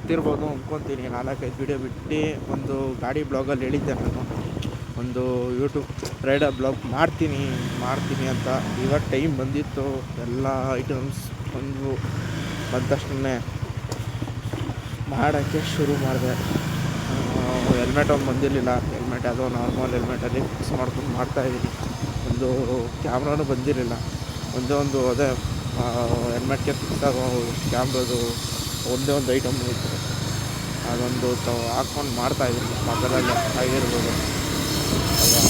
ಗೊತ್ತಿರ್ಬೋದು ಅಂದ್ಕೊತೀನಿ. 4-5 ವೀಡಿಯೋ ಬಿಟ್ಟು ಒಂದು ಗಾಡಿ ಬ್ಲಾಗಲ್ಲಿ ಹೇಳಿದ್ದೆ ನಾನು, ಒಂದು ಯೂಟ್ಯೂಬ್ ರೈಡರ್ ಬ್ಲಾಗ್ ಮಾಡ್ತೀನಿ ಅಂತ. ಇವಾಗ ಟೈಮ್ ಬಂದಿತ್ತು, ಎಲ್ಲ ಐಟಮ್ಸ್ ಬಂದ ತಕ್ಷಣ ಮಾಡೋಕ್ಕೆ ಶುರು ಮಾಡಿದೆ. ಹೆಲ್ಮೆಟ್ ಒಂದು ಬಂದಿರಲಿಲ್ಲ, ಹೆಲ್ಮೆಟ್ ಯಾವುದೋ ನಾರ್ಮಲ್ ಹೆಲ್ಮೆಟಲ್ಲಿ ಫಿಕ್ಸ್ ಮಾಡ್ಕೊಂಡು ಮಾಡ್ತಾಯಿದ್ದೀನಿ. ಒಂದು ಕ್ಯಾಮ್ರಾನು ಬಂದಿರಲಿಲ್ಲ, ಒಂದು ಅದೇ ಹೆಲ್ಮೆಟ್ಗೆ ಫಿಕ್ಸ್ ಆಗೋ ಕ್ಯಾಮ್ರದು ಒಂದೇ ಒಂದು ಐಟಮ್ ಇತ್ತು, ಅದೊಂದು ಹಾಕ್ಕೊಂಡು ಮಾಡ್ತಾಯಿದ್ದೀನಿ. ಮೊದಲಲ್ಲೇ ಆಗಿರ್ಬೋದು ಅಲ್ವಾ.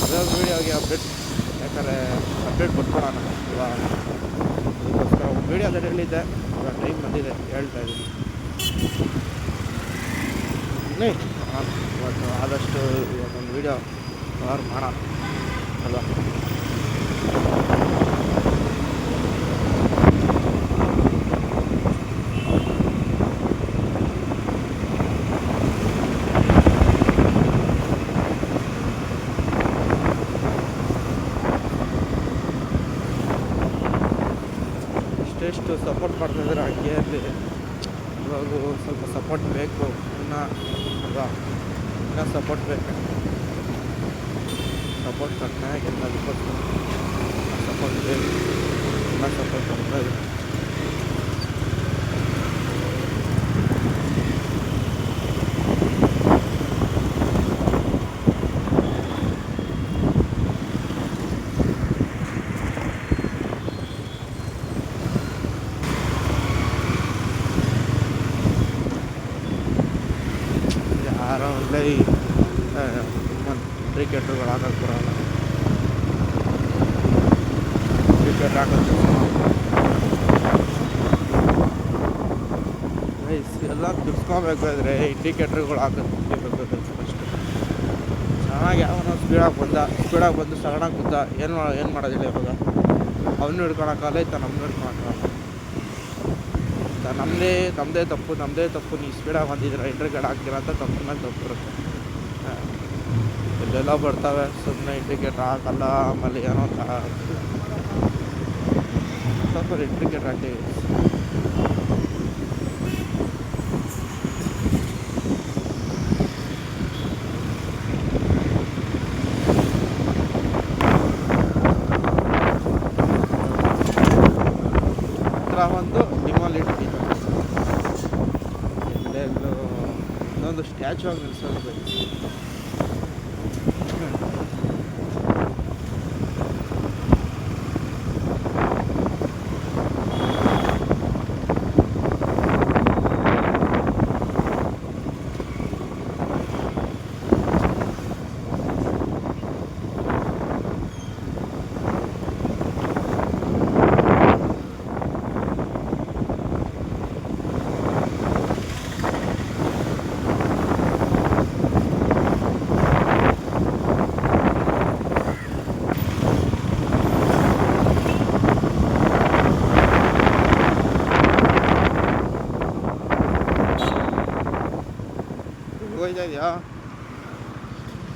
ಅದೇ ಒಂದು ವೀಡಿಯೋಗೆ ಅಪ್ಡೇಟ್, ಯಾಕಂದರೆ ಅಪ್ಡೇಟ್ ಕೊಟ್ಕೊಡೋಣ ಅಲ್ವಾ, ಅದಕ್ಕೋಸ್ಕರ ಒಂದು ವೀಡಿಯೋದಲ್ಲಿ ಹೇಳಿದ್ದೆ. ಇವಾಗ ಟೈಮ್ ಬಂದಿದೆ, ಹೇಳ್ತಾಯಿದ್ದೀನಿ. ಇವತ್ತು ಆದಷ್ಟು ಇವತ್ತೊಂದು ವೀಡಿಯೋ ಕವರ್ ಮಾಡೋಣ ಅಲ್ವಾ. ಇಷ್ಟೆಷ್ಟು ಸಪೋರ್ಟ್ ಮಾಡ್ತಾಯಿದ್ದಾರೆ ಹಂಗೆ ಇರಲಿ. ಇವಾಗ ಸ್ವಲ್ಪ ಸಪೋರ್ಟ್ ಬೇಕು ಇನ್ನೂ ಅಲ್ವಾ, ಇನ್ನೂ ಸಪೋರ್ಟ್ ಬೇಕು. ಸಪೋರ್ಟ್ ಕಟ್ಟಾಗಿ ಎಲ್ಲದಕ್ಕೋಸ್ಕರ ಸಪೋರ್ಟ್ ಬೇಕು, ಇನ್ನೂ ಸಪೋರ್ಟ್ ಕೊಡ್ತಾ ಇದೆ. ಯಾರೋ ಒಳ್ಳೆ ಕ್ರಿಕೆಟ್ರುಗಳು ಹಾಕೋಕ್ಕೆ ಬರೋಲ್ಲ, ಕ್ರಿಕೆಟ್ ಹಾಕೋದು ಎಲ್ಲ ದುಡ್ಸ್ಕೊಬೇಕಾದ್ರೆ ಇಂಡಿಕೇಟ್ರುಗಳು ಹಾಕೋದು ಫಸ್ಟು. ಚೆನ್ನಾಗಿ ಯಾವನೋ ಸ್ಪೀಡಾಗಿ ಬಂದು ಸಡನ್ನಾಗಿ ಬಿದ್ದ ಏನು ಮಾಡೋದಿಲ್ಲ. ಇವಾಗ ಅವನು ಹಿಡ್ಕೊಳಕ್ಕಾಗಲ್ಲ, ಇತ್ತ ನಮ್ಮನ್ನು ಹಿಡ್ಕೊಳಕ್ಕಾಗಲ್ಲ. ನಮ್ಮದೇ ತಪ್ಪು. ನೀವು ಸ್ಪೀಡಾಗಿ ಬಂದಿದ್ದೀರ, ಇಂಡಿಕೇಟ್ ಹಾಕ್ತೀರ ಅಂತ ತಪ್ಪು ಮೇಲೆ ತಪ್ಪು ಇರುತ್ತೆ. ಇಲ್ಲೆಲ್ಲ ಬರ್ತವೆ, ಸುಮ್ಮನೆ ಇಂಡಿಕೇಟ್ರ್ ಹಾಕಲ್ಲ, ಆಮೇಲೆ ಏನೋ ಸ್ವಲ್ಪ ಇಂಡಿಕೇಟ್ರ್ ಹಾಕ್ತೀವಿ. ಒಂದು ಡಿಮಾಲಿಟಿ ಎಲ್ಲೆಲ್ಲೋ ಇನ್ನೊಂದು ಸ್ಟ್ಯಾಚು ಆಗಿ ನಿಲ್ಸೋದು ಬೇಕು.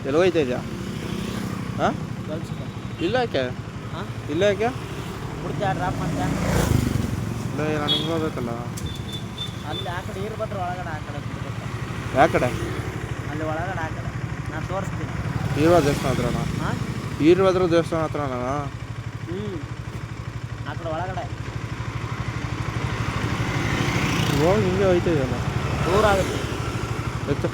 ಎಲ್ಲಿ ಹೋಯ್ತಾ ಇದೆಯಾ? ಹಾಂ, ಇಲ್ಲ ಯಾಕೆ? ಇಲ್ಲ ಯಾಕೆ? ಡ್ರಾಪ್ ಮಾಡ್ತಾ ಇಲ್ಲ, ನಾನು ಹಿಂಗೆ ಹೋಗ್ಬೇಕಲ್ಲ. ಅಲ್ಲಿ ಆ ಕಡೆ ಇರ್ಬದ್ರ ಒಳಗಡೆ, ಆ ಕಡೆ ಯಾವ ಕಡೆ? ಅಲ್ಲಿ ಒಳಗಡೆ ಆ ಕಡೆ ನಾನು ತೋರಿಸ್ತೀನಿ. ಈರ್ವಾದ ದೇವಸ್ಥಾನ ಹತ್ರನಾ? ಹಾಂ, ಈರ್ವಾದ್ರ ದೇವಸ್ಥಾನ ಹತ್ರನಾ? ಆ ಕಡೆ ಒಳಗಡೆ ಹೋಗಿ ಹಿಂಗೆ ಹೋಯ್ತಾ ಇದೆಯಲ್ಲ, ದೂರ ಆಗುತ್ತೆ. ಎತ್ತು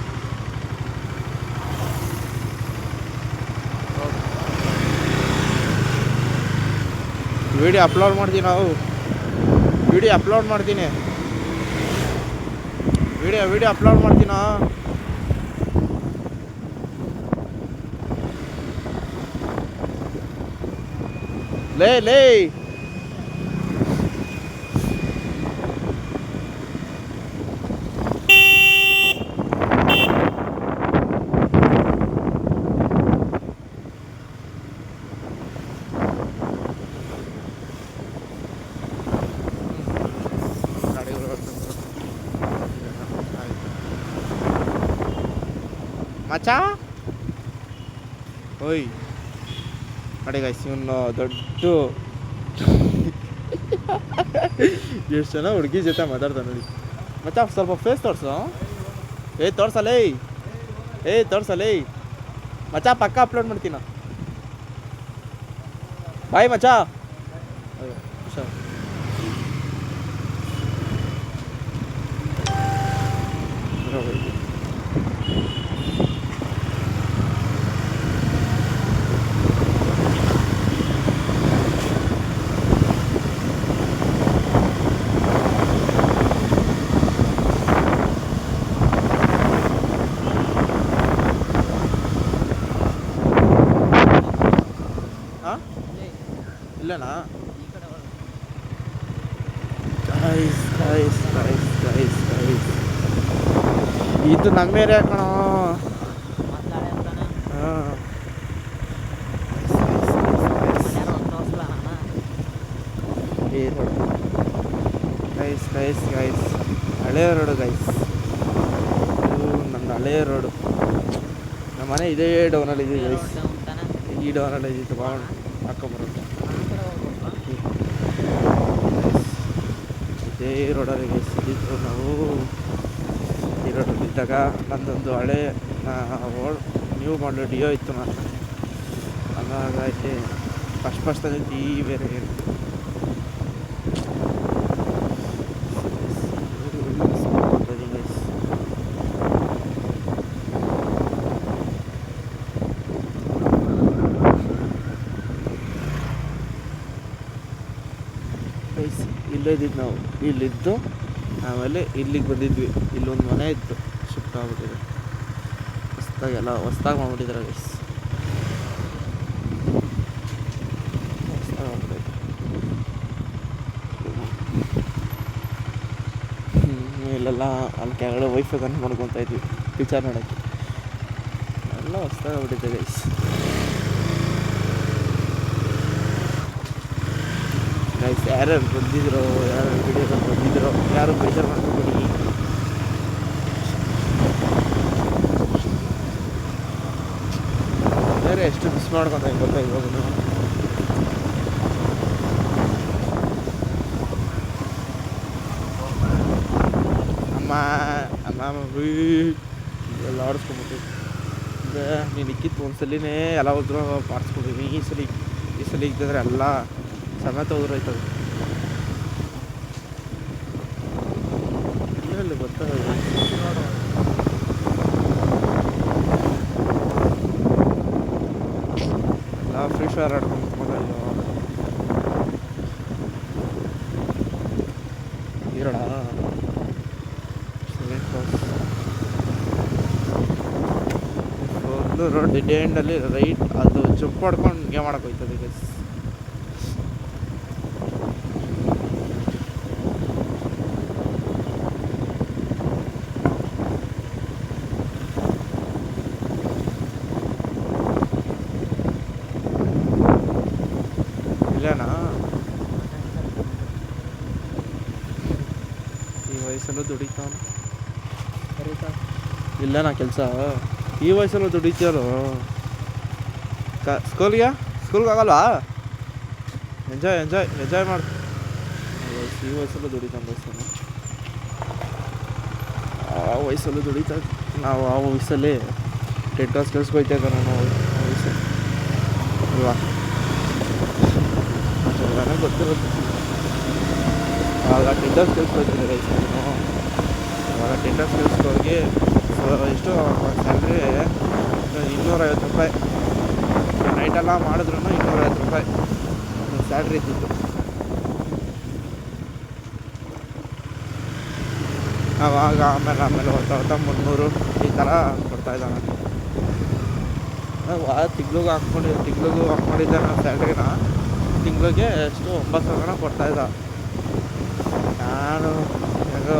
ವಿಡಿಯೋ ಅಪ್ಲೋಡ್ ಮಾಡ್ತೀನಿ. ವಿಡಿಯೋ ಅಪ್ಲೋಡ್ ಮಾಡ್ತೀನಿ. ಲೇ ಮಚಾ ಓಯ್ ನೋಡಿ ಗೈಸ್, ಇವನು ದೊಡ್ಡ ಎಷ್ಟು ಜನ ಹುಡುಗಿ ಜೊತೆ ಮಾತಾಡ್ತಾನೆ ನೋಡಿ. ಮಚ್ಚ ಸ್ವಲ್ಪ ಫೇಸ್ ತೋರಿಸು. ತೋರ್ಸಲೇ. ತೋರ್ಸಲೇ ಮಚ್ಚ. ಪಕ್ಕ ಅಪ್ಲೋಡ್ ಮಾಡ್ತೀನ. ಬಾಯ್ ಮಚ್ಚ. ಅಯ್ಯೋ ಹುಷಾರು. ಇಲ್ಲನಾ? ಇದು ನಮ್ಮ ಏರಿಯಾ ಕಣೋ. ಹಾಂ ಗೈಸ್ ಹಳೆಯ ರೋಡು ಗೈಸ್. ಇದು ನನ್ನ ಹಳೆಯ ರೋಡು. ನಮ್ಮ ಮನೆ ಇದೇ ಡೌನಲ್ಲಿ ಇದೆ ಗೈಸ್. ಈ ಡೌನಲ್ಲಿ ಇದ್ದಿತ್ತು. ಬಾ ಹಾಕೊಂಬರೋದು ಇದೇ ರೋಡಲ್ಲಿ ಗೈಸ್ ಇದ್ದಿದ್ದು ನಾವು. ಈ ರೋಡಲ್ಲಿ ಇದ್ದಾಗ ನಂದೊಂದು ಹಳೆ ನ್ಯೂ ಮಾಡಲು ಡಿಯೋ ಇತ್ತು ನನ್ನ. ಹಾಗಾಗಿ ಫಸ್ಟ್ ತಂದಿದ್ದು ಈ ಬೇರೆ ಏನು ಇಲ್ಲೇ ಇದ್ದಿದ್ದು ನಾವು. ಇಲ್ಲಿದ್ದು ಆಮೇಲೆ ಇಲ್ಲಿಗೆ ಬಂದಿದ್ವಿ. ಇಲ್ಲೊಂದು ಮನೆ ಇತ್ತು, ಶಿಫ್ಟ್ ಆಗ್ಬಿಟ್ಟಿದೆ. ಹೊಸ್ದಾಗಿ ಮಾಡ್ಬಿಟ್ಟಿದ್ದಾರೆ ಗೈಸ್. ಹೊಸ್ದಾಗಿ ಆಗ್ಬಿಟ್ಟೈತೆ. ಇಲ್ಲೆಲ್ಲ ಅಲ್ಲಿ ಕೆಳಗಡೆ ವೈಫೈ ಕನೆಕ್ಟ್ ಮಾಡ್ಕೊತಾ ಇದ್ವಿ ಪಿಕ್ಚರ್ ನೋಡೋಕ್ಕೆ. ಎಲ್ಲ ಹೊಸ್ದಾಗಿ ಆಗ್ಬಿಟ್ಟಿದೆ ಗೈಸ್. ಗೈಸ್ ಯಾರ್ಯಾರು ಬಂದಿದ್ರು, ಯಾರು ವಿಡಿಯೋದಲ್ಲಿ ಬಂದಿದ್ರು, ಯಾರು ಬೇಜಾರು ಮಾಡ್ಕೊಬಿಡಿ. ಬೇರೆ ಎಷ್ಟು ಮಿಸ್ ಮಾಡ್ಕೊತ ಗೊತ್ತಾ ಇವಾಗ. ಅಮ್ಮ ಎಲ್ಲ ಆಡಿಸ್ಕೊಂಬಿಟ್ಟು ನೀನು ಇಕ್ಕಿತ್ತು ಒಂದ್ಸಲಿನೇ ಎಲ್ಲ ಹೋದ್ರು ಪಾಡಿಸ್ಕೊಡ್ತೀವಿ. ಈ ಸಲ ಇದ್ದಿದ್ರೆ ಎಲ್ಲ ಸಮೇತ ಹೋದ್ರಾಯ್ತದೆ. ಇದರಲ್ಲಿ ಗೊತ್ತಾಗಲ್ಲ. ಎಲ್ಲ ಫ್ರೀ ಫೈರ್ ಆಡ್ಕೊಂಡು ಮಗಲ್ಲೋ ಇರೋಣ. ಒಂದು ರೋಡ್ ಡೆಡ್ ಎಂಡಲ್ಲಿ ರೈಟ್ ಅದು ಜಂಪ್ ಮಾಡ್ಕೊಂಡು ಗೇಮ್ ಮಾಡಕ್ಕೆ ಹೋಯ್ತದೆ ಗೈಸ್. ಇಲ್ಲೇನಾ? ಈ ವಯಸ್ಸಲ್ಲೂ ದುಡಿತಾವನು. ಇಲ್ಲೇನಾ ಕೆಲಸ? ಈ ವಯಸ್ಸಲ್ಲೂ ದುಡಿತೀಯಲ್ಲೋ. ಸ್ಕೂಲ್ಗೆ ಆಗಲ್ವಾ? ಎಂಜಾಯ್ ಮಾಡು. ಈ ವಯಸ್ಸಲ್ಲೂ ದುಡಿತಾನೆ ವಯಸ್ಸನ್ನು. ಆ ವಯಸ್ಸಲ್ಲೂ ದುಡಿತಾ ನಾವು. ಆ ವಯಸ್ಸಲ್ಲಿ ಟೆಂಟ್ ಹೌಸ್ ಕೆಲ್ಸಕ್ಕೆ ಹೋಗ್ತಾ ಇದ್ದೆ ನಾನು. ಆ ವಯಸ್ಸಲ್ಲಿ ಅಲ್ವಾ? ನನಗೆ ಗೊತ್ತಿರುತ್ತೆ. ಆವಾಗ ಟೆಂಟ್ ಹೌಸ್ ಕೆಲ್ಸಕ್ಕೆ ಹೋಗ್ತಿದ್ದೆ ವಯಸ್ಸಲ್ಲಿ. ಆವಾಗ ಟೆಂಟ್ ಹೌಸ್ ಕೆಲ್ಸಕ್ಕೆ ಹೋಗಿ ಎಷ್ಟು ಸ್ಯಾಲ್ರಿ 250 ರೂಪಾಯಿ. ನೈಟೆಲ್ಲ ಮಾಡಿದ್ರು 250 ರೂಪಾಯಿ ಸ್ಯಾಲ್ರಿ ಇದ್ದಿದ್ದು. ಆವಾಗ ಆಮೇಲೆ ಹೊತ್ತ 300 ಈ ಥರ ಕೊಡ್ತಾಯಿದ್ದ ನಾನು. ತಿಂಗ್ಳಿಗೆ ಹಾಕ್ಕೊಂಡಿದ್ದೆ ನಾನು ಸ್ಯಾಲ್ರಿನ. ತಿಂಗಳಿಗೆ ಎಷ್ಟು 9,000 ಕೊಡ್ತಾಯಿದ್ದ. ನಾನು ಹೆಂಗೋ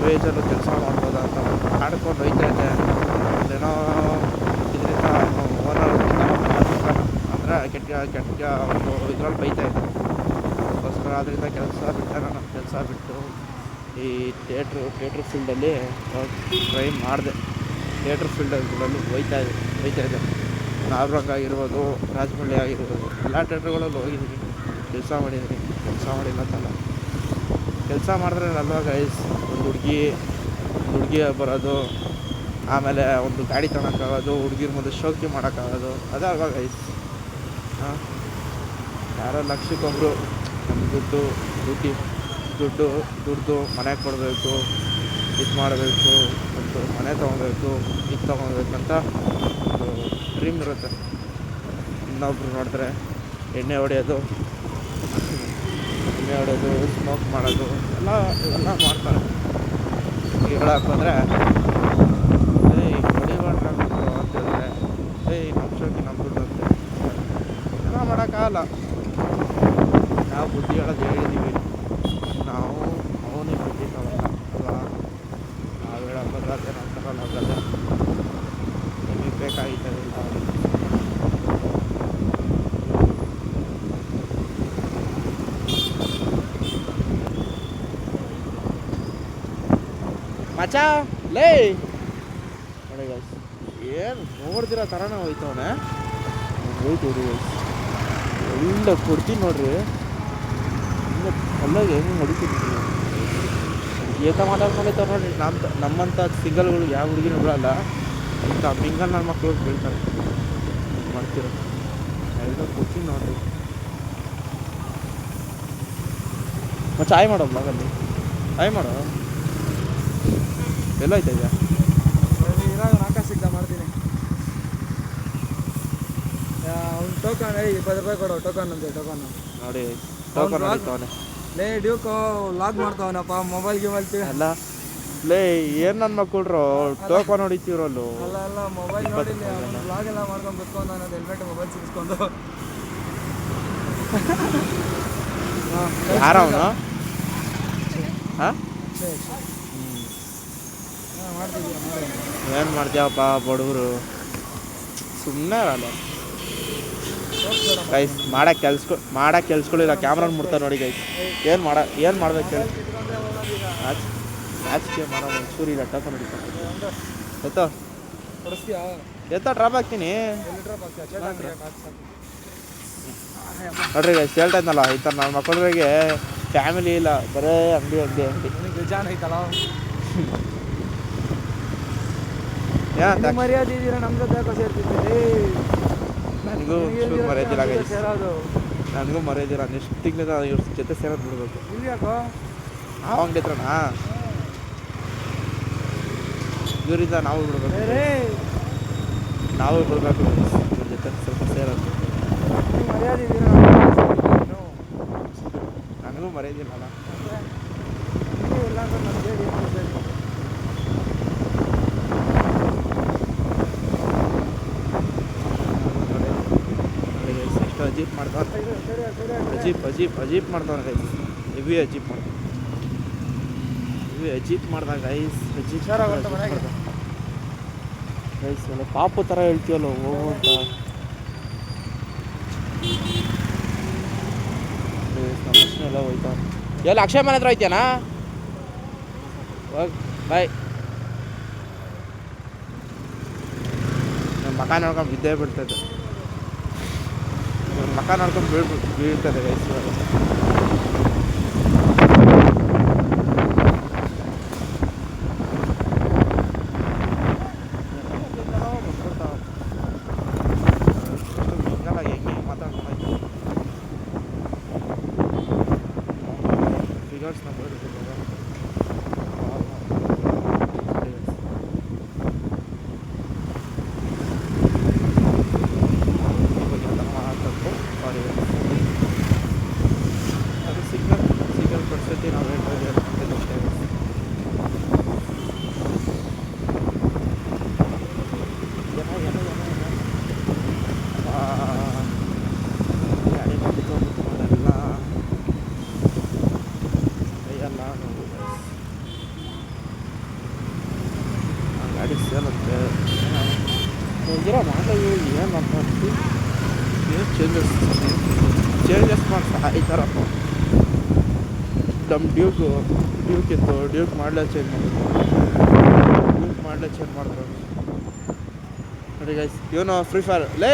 ವೇಜಲ್ಲೂ ಕೆಲಸ ಮಾಡ್ಬೋದಾ ಅಂತ ಆಡ್ಕೊಂಡು ಹೋಯ್ತಾಯಿದ್ದೆ. ಏನೋ ಇದರಿಂದ ಓನರ್ ಅಂದರೆ ಕೆಟ್ಟ ಒಂದು ಇದ್ರಲ್ಲಿ ಬೈತಾಯಿದ್ದೆ. ಅದಕ್ಕೋಸ್ಕರ ಅದರಿಂದ ಕೆಲಸ ಬಿಟ್ಟು ಈ ಥಿಯೇಟ್ರ್ ಫೀಲ್ಡಲ್ಲಿ ಟ್ರೈ ಮಾಡಿದೆ. ಥಿಯೇಟ್ರ್ ಫೀಲ್ಡ್ಗಳಲ್ಲಿ ಹೋಯ್ತಾಯಿದ್ದೆ. ನಾಬ್ರಂಗ್ ಆಗಿರ್ಬೋದು, ರಾಜಮಳ್ಳಿ ಆಗಿರ್ಬೋದು, ಎಲ್ಲ ಥಿಯೇಟ್ರ್ಗಳಲ್ಲಿ ಹೋಗಿದ್ದೀನಿ, ಕೆಲಸ ಮಾಡಿದ್ದೀನಿ. ಕೆಲಸ ಮಾಡಿಲ್ಲ ಅಂತಲ್ಲ, ಕೆಲಸ ಮಾಡಿದ್ರೆ ಅಲ್ವಾ ಗೈಸ್ ಒಂದು ಹುಡುಗಿ ಬರೋದು, ಆಮೇಲೆ ಒಂದು ಗಾಡಿ ತಗೊಳಕ್ಕಾಗೋದು, ಹುಡುಗಿರ ಮುಂದೆ ಶೋಕಿ ಮಾಡೋಕ್ಕಾಗೋದು, ಅದಾಗ ಗೈಸ್. ಹಾಂ, ಯಾರೋ ಲಕ್ಷಕ್ಕೊಬ್ಬರು ನಮ್ಮ ದುಡ್ಡು ಮನೆಗೆ ಕೊಡಬೇಕು, ಇದು ಮಾಡಬೇಕು, ಒಂದು ಮನೆ ತೊಗೊಬೇಕು, ಇದು ತೊಗೊಬೇಕಂತ ಒಂದು ಡ್ರೀಮ್ ಇರುತ್ತೆ. ಇನ್ನೊಬ್ರು ನೋಡಿದ್ರೆ ಎಣ್ಣೆ ಹೊಡೆಯೋದು, ಸ್ಮೋಕ್ ಮಾಡೋದು ಇವೆಲ್ಲ ಮಾಡ್ತಾರೆ. ಹೇಳಕ್ಕೆ ಹೋದರೆ ಹೊಡಿಬಾರ್ದು ಅಂತ ಹೇಳಿದ್ರೆ ನಮ್ಮ ಶೋಕಿ ನಮ್ಮ ದುಡ್ಡು ಅಂತ ಎಲ್ಲ ಮಾಡೋಕ್ಕಾಗಲ್ಲ. ನಾವು ಬುದ್ಧಿ ಹೇಳೋದು ಹೇಳಿದ್ದೀವಿ, ನಾವು ಅವನಿಗೆ ಬುದ್ಧಿ ತಗೊಳ್ಳಲ್ಲ ಅಲ್ವಾ? ನಾವು ಹೇಳೋಕ್ಕೋದ್ರೆ ಅದೇ ನಾವು ತಗೊಳ್ಳೋದು ನಿಮಗೆ ಬೇಕಾಗಿತ್ತದಿಲ್ಲ. ಮಚಾ ಲೇ ನೋಡಿ ಗೈಸ್, ಏನು ನೋಡ್ದಿರೋ ಥರನೇ ಹೋಯ್ತವನೆ. ಹೋಯ್ತು ಗೈಸ್, ಒಳ್ಳೆ ಕೊಡ್ತೀನಿ ನೋಡ್ರಿ. ಅಲ್ಲಾಗ ಹೆಂಗೆ ಹೊಡಿತೀನಿ ಏತ ಮಾತಾಡ್ಕೊಂಡಿರ್ತಾವೆ ನೋಡಿ. ನಮ್ಮಂಥ ಸಿಂಗಲ್ಗಳು ಯಾವ ಹುಡುಗಿನೂ ಬಿಡಲ್ಲ, ಇಂಥ ಮಿಂಗಲ್ ನನ್ನ ಮಕ್ಕಳು ಬೀಳ್ತಾರೆ ಮಾಡ್ತಿರೋ. ಎಲ್ಲ ಕೊಡ್ತೀನಿ ನೋಡ್ರಿ. ಮತ್ತೆ ಆಯ್ ಮಾಡೋ ಬ್ಲಾಗಲ್ಲಿ ಆಯ್ ಮಾಡೋ. ಎಲ್ಲ ಆಯ್ತಾ ಇದೆಯಾ? ಇರಾಗ ಆಕಾಶಕ್ಕೆ ಮಾಡ್ತೀನಿ. ಅವ್ನು ಟೋಕನ್ 20 ರೂಪಾಯಿ ಕೊಡು. ಟೋಕನ್ ನೋಡಿ, ಟೋಕನ್ ಹೊಡಿತಾವನೆ. ಲೇ ಡ್ಯೂಕು ಲಾಗ್ ಮಾಡ್ತಾವನಪ್ಪ, ಮೊಬೈಲ್ ಅಲ್ಲ ಲೇ, ಏನು ನನ್ನ ಮಕ್ಕಳ್ರು ಟೋಕನ್ ಹೊಡಿತೀರಲ್ಲು. ಅಲ್ಲ ಮೊಬೈಲ್ ನೋಡಿ ಲಾಗ್ ಎಲ್ಲ ಮಾಡ್ಕೊಂಡು ಕುತ್ಕೊಂಡು ನಾನು ಹೆಲ್ಮೆಟ್ ಮೊಬೈಲ್ ಸಿಗಿಸ್ಕೊಂಡು. ಯಾರವನು? ಹಾಂ, ಏನು ಮಾಡ್ತೀವಪ್ಪ ಬಡವರು, ಸುಮ್ಮನೆ ಅಲ್ಲ ಗೈಸ್. ಮಾಡಕ್ಕೆ ಕೆಲ್ಸ್ಕೊಳ್ಳಿಲ್ಲ, ಕ್ಯಾಮ್ರಾನ ಮುಡ್ತಾರೆ ನೋಡಿ ಗೈಸ್. ಏನು ಮಾಡ್ಬೇಕು ಹೇಳಿ? ಆಚೆ ಮಾಡೋ ಒಂಚೂರು ಇಲ್ಲ, ಟೋಕನ್ ಹೊಡಿತಾರೆ. ಎತ್ತ ಡ್ರಾಪ್ ಹಾಕ್ತೀನಿ ನೋಡ್ರಿ ಗೈಸ್. ಹೇಳ್ತಾ ಇದ್ನಲ್ಲ, ಈ ಥರ ನನ್ನ ಮಕ್ಕಳಿಗೆ ಫ್ಯಾಮಿಲಿ ಇಲ್ಲ, ಬರೇ ಅಂಗಡಿ ನಿಜಾನ ಐತಲ್ಲ. ಏನಂತ ಮರ್ಯಾದೆ ಇದ್ದೀರಾ ನಮ್ಮ ಜೊತೆ ಯಾಕೋ ಸೇರ್ತಿದ್ದೀರಿ? ನನಗೂ ಮರ್ಯಾದಿಲ್ಲ ಗೈಸ್, ನನಗೂ ಮರ್ಯಾದಿಲ್ಲ. ನೆಕ್ಸ್ಟ್ ತಿಂಗಳಿಂದ ಇವ್ರ ಜೊತೆ ಸೇರೋದು ಬಿಡ್ಬೇಕು. ಇಲ್ಲಿ ಯಾಕೋ ನಾವು ಅಂಗಡಿ ಹತ್ರನಾ ಇವರಿಂದ ನಾವು ಬಿಡ್ಬೇಕು, ನಾವು ಬಿಡ್ಬೇಕು ಇವ್ರ ಜೊತೆ ಸ್ವಲ್ಪ ಸೇರೋದು. ಮರ್ಯಾದೆ ಇದ್ದೀರಾ? ನನಗೂ ಮರ್ಯಾದಿಲ್ಲ ಅಲ್ಲ. ಇಲ್ಲ ಅಂದ್ರೆ ನಮ್ಗೆ ಎಷ್ಟು ಅಜೀಬ್ ಮಾಡ್ತಾನೆ, ಅಜೀಬ್ ಮಾಡ್ತಾನೆ ಗೈಸ್. ಹೆವಿ ಅಜೀಬ್ ಮಾಡ್ದಾಗ ಗೈಸ್. ಗೈಸ್ ಎಲ್ಲ ಪಾಪು ಥರ ಹೇಳ್ತೀವಲ್ಲ ಹೋಗು ಅಂತ. ಎಲ್ಲ ಹೋಯ್ತಾವ. ಎಲ್ಲ ಅಕ್ಷಯ್ ಮನೆ ಹತ್ರ ಹೋಯ್ತಾನಾ? ಹೋಗಿ ಬಾಯ್. ನನ್ನ ಮಕ ನೋಡ್ಕೊಂಡು ಬಿದ್ದೇ ಬಿಡ್ತದೆ, ಮಕ ನೋಡ್ಕೊಂಡು ಬೀಳ್ತದೆ ಗೈಸ್. ಹೆಂಗೆ ಮಾತಾಡ್ಕೊಂಡು ಫಿಗರ್ಸ್ ನಂಬರ್ ಸಿಗ್ನಲ್ ಕೊಡ್ಸತಿ ನಾವು ಹೇಳ್ಬೋದು. ಗಾಡಿ ಮಾಡ್ಕೊಂಡ್ಬಿಟ್ಟು ಕೈಯೆಲ್ಲ ಗಾಡಿ ಸೇರುತ್ತೆ. ಹೋಗಿರೋ ಮಾಡಲು ಏನು ಮಾಡ್ತೀವಿ, ಏನು ಚೇಂಜಸ್ ಮಾಡ್ತಾ ಈ ಥರಪ್ಪ. ನಮ್ಮ ಡ್ಯೂಕ್ ಇತ್ತು, ಡ್ಯೂಕ್ ಮಾಡಲೇ ಚೇಂಜ್ ಮಾಡಿದ್ರು ನೋಡಿ ಗೈಸ್. ಇವನು ಫ್ರೀ ಫೈರ್ ಲೇ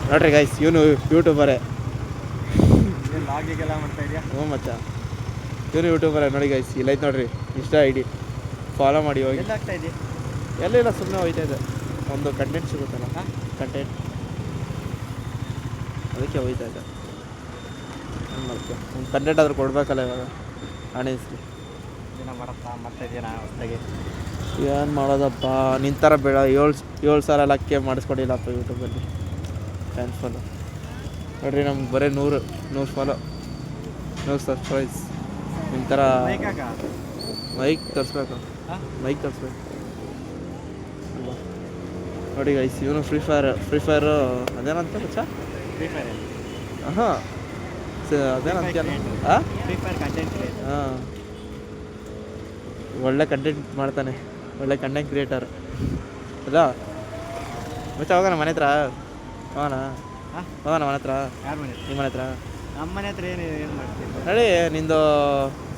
ನೋಡ್ರಿ ಗೈಸ್, ಇವನು ಯೂಟ್ಯೂಬರೇ. ಲಾಗಿಗೆಲ್ಲ ಮಾಡ್ತಾ ಇದೆಯಾ? ಹ್ಞೂ ಮಚ್ಚ, ಇವನು ಯೂಟ್ಯೂಬರ್ ನೋಡಿ ಗೈಸ್, ಇಲ್ಲೈತೆ ನೋಡ್ರಿ ಇನ್ಸ್ಟಾ ಐ ಡಿ, ಫಾಲೋ ಮಾಡಿ ಹೋಗಿ. ಎಲ್ಲ ಆಗ್ತಾ ಇದೆ? ಎಲ್ಲ ಸುಮ್ಮನೆ ಹೋಯ್ತಾ ಇದೆ, ಒಂದು ಕಂಟೆಂಟ್ ಸಿಗುತ್ತಲ್ಲ, ಕಂಟೆಂಟ್, ಅದಕ್ಕೆ ಹೋಯ್ತಾ ಇದೆ. ಏನು ಮಾಡ್ತೀಯ, ಒಂದು ಕಂಟೆಂಟ್ ಆದರೂ ಕೊಡಬೇಕಲ್ಲ ಇವಾಗ ಆನೆಸ್ಟ್ಲಿ. ದಿನ ಮಾಡ್ತಾ ಇದೆಯಾ ಹೊಸ್ದಾಗಿ? ಏನು ಮಾಡೋದಪ್ಪ, ನಿನ್ನ ಥರ ಬೇಡ, 7,000 ಲಕ್ಕೆ ಮಾಡಿಸ್ಕೊಂಡಿಲ್ಲಪ್ಪ ಯೂಟ್ಯೂಬಲ್ಲಿ ಫ್ಯಾನ್ ಫಾಲೋ. ನೋಡಿರಿ ನಮ್ಗೆ ಬರೀ 100 ಫಾಲೋ, 100 ಸಬ್ಸ್ಕ್ರೈಬ್ಸ್. ನಿಮ್ಮ ಥರ ಮೈಕ್ ತರಿಸ್ಬೇಕು, ಮೈಕ್ ತರಿಸ್ಬೇಕು ಅಲ್ವಾ. ನೋಡಿ ಗೈಸ್, ಇವನು ಫ್ರೀ ಫೈರು ಅದೇನಂತ ಮಚ್ಚ? ಫ್ರೀ ಫೈರ್ ಹಾಂ ಅದೇನಂತ? ಹಾಂ ಫ್ರೀ ಫೈರ್ ಕಂಟೆಂಟ್. ಹಾಂ, ಒಳ್ಳೆ ಕಂಟೆಂಟ್ ಮಾಡ್ತಾನೆ, ಒಳ್ಳೆ ಕಂಟೆಂಟ್ ಕ್ರಿಯೇಟರ್ ಅದಾ ಮಚ್ಚ. ಹೋಗೋಣ ಮನೆ ಹತ್ರ, ಹೋಗೋಣ ಮನೆ ಹತ್ರ. ಯಾರ ಮನೆ? ನಿಮ್ಮ ಮನೆ ಹತ್ರ? ನಮ್ಮ ಮನೆ ಹತ್ರ ಏನು ಮಾಡ್ತೀನಿ ನೋಡಿ, ನಿಂದು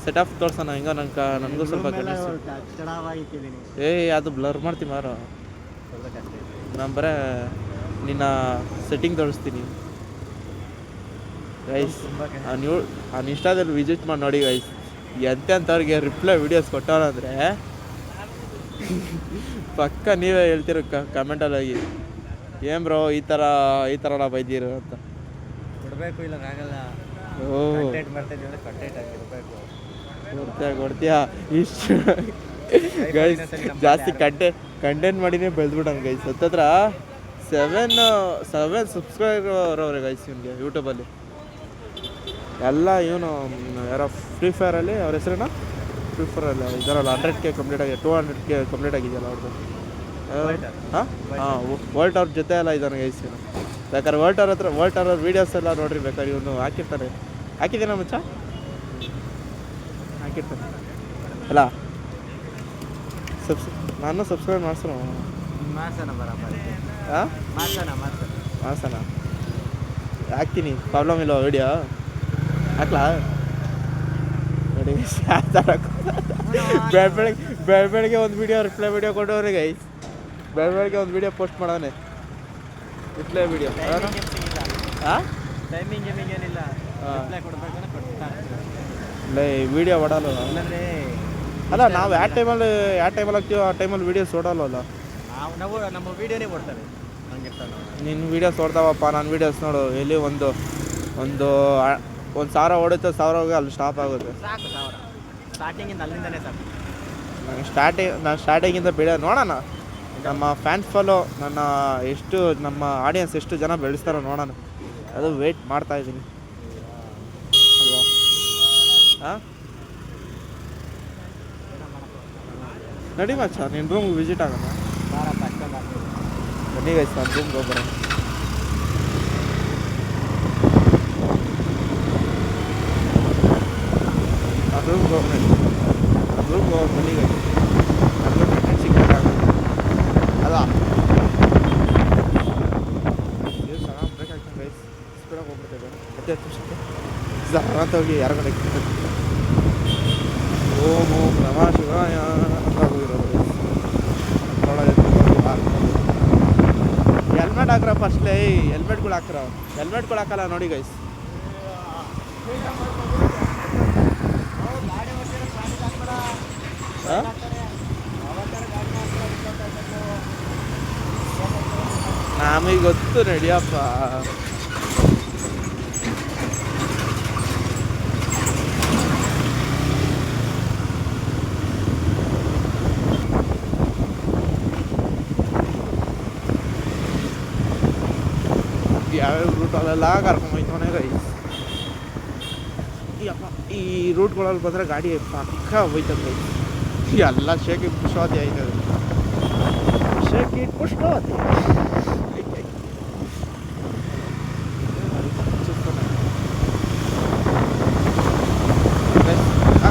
ಸೆಟ್ ಆಫ್ ತೋರ್ಸೋಣ ಹಿಂಗೋ. ನನಗೂ ಸ್ವಲ್ಪ ಚೆನ್ನಾಗಿಟ್ಟಿದ್ದೀನಿ. ಅದು ಬ್ಲರ್ ಮಾಡ್ತೀನಿ ಮಾರೋ, ಅಷ್ಟೇ. ನಾನು ಬರೇ ನಿನ್ನ ಸೆಟ್ಟಿಂಗ್ ತೋರಿಸ್ತೀನಿ ಗೈಸ್. ಅವ್ನು ಇನ್ಸ್ಟಾದಲ್ಲಿ ವಿಸಿಟ್ ಮಾಡಿ ನೋಡಿ ಗೈಸ್, ಎಂತೆಂಥವ್ರಿಗೆ ರಿಪ್ಲೈ ವೀಡಿಯೋಸ್ ಕೊಟ್ಟವನಂದರೆ ಪಕ್ಕ ನೀವೇ ಹೇಳ್ತೀರ ಕಮೆಂಟಲ್ಲಿ ಹೋಗಿ, ಏನು ಬ್ರೋ ಈ ಥರ ಬೈದಿರು ಅಂತ. ಕೊಡಬೇಕು, ಇಲ್ಲ ಆಗಲ್ಲ. ಓ ಕಂಟೆಂಟ್ ಮಾಡ್ತಾಯಿದ್ದೀವಿ ಅಂದರೆ ಕಂಟೆಂಟ್ ಆಗಿರಬೇಕು. ಕೊಡ್ತೀಯಾ ಇಷ್ಟು ಗೈಸ್? ಜಾಸ್ತಿ ಕಂಟೆಂಟ್ ಮಾಡಿನೇ ಬೆಳೆದ್ಬಿಟ್ಟನು ಗೈಸ್. ಹತ್ತತ್ರ 7 ಸಬ್ಸ್ಕ್ರೈಬರ್ ಅವ್ರೆ ಗೈಸ್ ಇವನಿಗೆ ಯೂಟ್ಯೂಬಲ್ಲಿ. ಎಲ್ಲ ಇವನು ಯಾರೋ ಫ್ರೀ ಫೈರಲ್ಲಿ, ಅವ್ರ ಹೆಸರೇನ ಫ್ರೀ ಫೈರಲ್ಲಿ ಇದರಲ್ಲ 100K ಕಂಪ್ಲೀಟ್ ಆಗಿದೆ, 200K ಕಂಪ್ಲೀಟ್ ಆಗಿದೆಯಲ್ಲ ಅವ್ರದ್ದು. ಹಾಂ ವರ್ಲ್ಡ್ ಅವ್ರ ಜೊತೆ ಎಲ್ಲ ಇದ್ದಾನೆ ಗೈಸ್ ಇವನು. ಬೇಕಾದ್ರೆ ವರ್ಲ್ಡ್ ಅವ್ರ ವೀಡಿಯೋಸ್ ಎಲ್ಲ ನೋಡ್ರಿ, ಬೇಕಾದ್ರೆ ಇವನು ಹಾಕಿರ್ತಾನೆ. ಹಾಕಿದ್ದೇನ ಮಚ್ಚ? ಹಾಕಿರ್ತಾನೆ ಅಲ್ಲ. ನಾನು ಸಬ್ಸ್ಕ್ರೈಬ್ ಮಾಡ್ಸೋಣ ಬರೋಬ್ಬರಿ. ಹಾಂ ಮಾಡ್ಸೋಣ, ಹಾಕ್ತೀನಿ, ಪ್ರಾಬ್ಲಮ್ ಇಲ್ಲ. ವೀಡಿಯೋ ಹಾಕ್ಲಾ? ನೋಡಿ ಬೆಳಗ್ಗೆ ಒಂದು ವೀಡಿಯೋ ರಿಪ್ಲೈ ವೀಡಿಯೋ ಕೊಟ್ಟವ್ರೆ ಗೈಸ್. ಬೆಳಗ್ಗೆ ಒಂದು ವೀಡಿಯೋ ಪೋಸ್ಟ್ ಮಾಡೋನೆ, ರಿಪ್ಲೈ ವೀಡಿಯೋ. ಹಾಂ ಟೈಮಿಂಗ್ ಏನಿಲ್ಲ, ರಿಪ್ಲೈ ಕೊಡಬೇಕು ಇಲ್ಲ, ಈ ವೀಡಿಯೋ ಓಡಲ್ಲ ಅಲ್ಲ. ನಾವು ಯಾವ ಟೈಮಲ್ಲಿ ಹಾಕ್ತೀವೋ ಆ ಟೈಮಲ್ಲಿ ವೀಡಿಯೋಸ್ ಓಡಲ್ವಲ್ಲ. ನಾವು ನಮ್ಮ ವೀಡಿಯೋನೇ ಕೊಡ್ತಾರೆ. ನಿನ್ನ ವೀಡಿಯೋಸ್ ಓಡ್ತಾವಪ್ಪ, ನಾನು ವೀಡಿಯೋಸ್ ನೋಡು ಎಲ್ಲಿ ಒಂದು 1,000 ಓಡುತ್ತೆ, 1,000 ಹೋಗಿ ಅಲ್ಲಿ ಸ್ಟಾಪ್ ಆಗುತ್ತೆ. ಸಾಕು 1000 ಸ್ಟಾರ್ಟಿಂಗಿಂದ ಅಲ್ಲಿಂದನೇ ಸಾಕು. ನಾನು ಸ್ಟಾರ್ಟಿಂಗಿಂದ ನೋಡೋಣ ನಮ್ಮ ಫ್ಯಾನ್ಸ್ ಫಾಲೋ, ನಮ್ಮ ಆಡಿಯನ್ಸ್ ಎಷ್ಟು ಜನ ಬೆಳೆಸ್ತಾರೋ ನೋಡೋಣ. ಅದು ವೆಯ್ಟ್ ಮಾಡ್ತಾ ಇದ್ದೀನಿ ಅಲ್ವಾ. ಹಾಂ ನಡಿ ಮಚ್ಚ, ನಿನ್ನ ರೂಮ್ಗೆ ವಿಸಿಟ್ ಆಗೋಣ. ಬನ್ನಿ ಗೈಸ್, ನಾನು ರೂಮ್ಗೆ ಹೋಗ್ಬರೋಣ. ರೂಮ್ಗೆ ಹೋಗಿ ಬನ್ನಿ ಗೈಸ್, ನನಗೂ ಕಂಟೆಂಟ್ ಸಿಗ್ಬೇಕಾಗುತ್ತೆ ಅಲ್ಲ. ಬೇಕಾಗ್ತದೆ ಗೈಸ್, ಸ್ಪೀಡಾಗಿ ಹೋಗ್ಬಿಡ್ತೇವೆ. 10 ನಿಮಿಷಕ್ಕೆ ಅಂತ ಹೋಗಿ ಯಾರು ಓಂ ನಮಃ ಶಿವಾಯ ಅಂತ ಹೋಗಿರೋದು. ಹೆಲ್ಮೆಟ್ ಹಾಕ್ರ ಫಸ್ಟ್ಲೇ, ಹೆಲ್ಮೆಟ್ಗಳು ಹಾಕಲ್ಲ ನೋಡಿ ಗೈಸ್. ನಮಗೆ ಗೊತ್ತು, ನಡಿಯಪ್ಪ. ಯಾವ್ಯಾವ ರೂಟಲ್ಲೆಲ್ಲ ಕರ್ಕೊಂಬೈತವನೇ ಗೈಸ್. ಈ ರೂಟ್ಗಳಲ್ಲಿ ಬಂದರೆ ಗಾಡಿ ಪಕ್ಕ ಹೋಯ್ತದೆ ಗೈಸ್. ಎಲ್ಲ ಶೇಕ್ ಪುಷ್ಪಾತಿ ಆಯ್ತದೆ, ಶೇಕ್ ಪುಷ್ಪಾತಿ.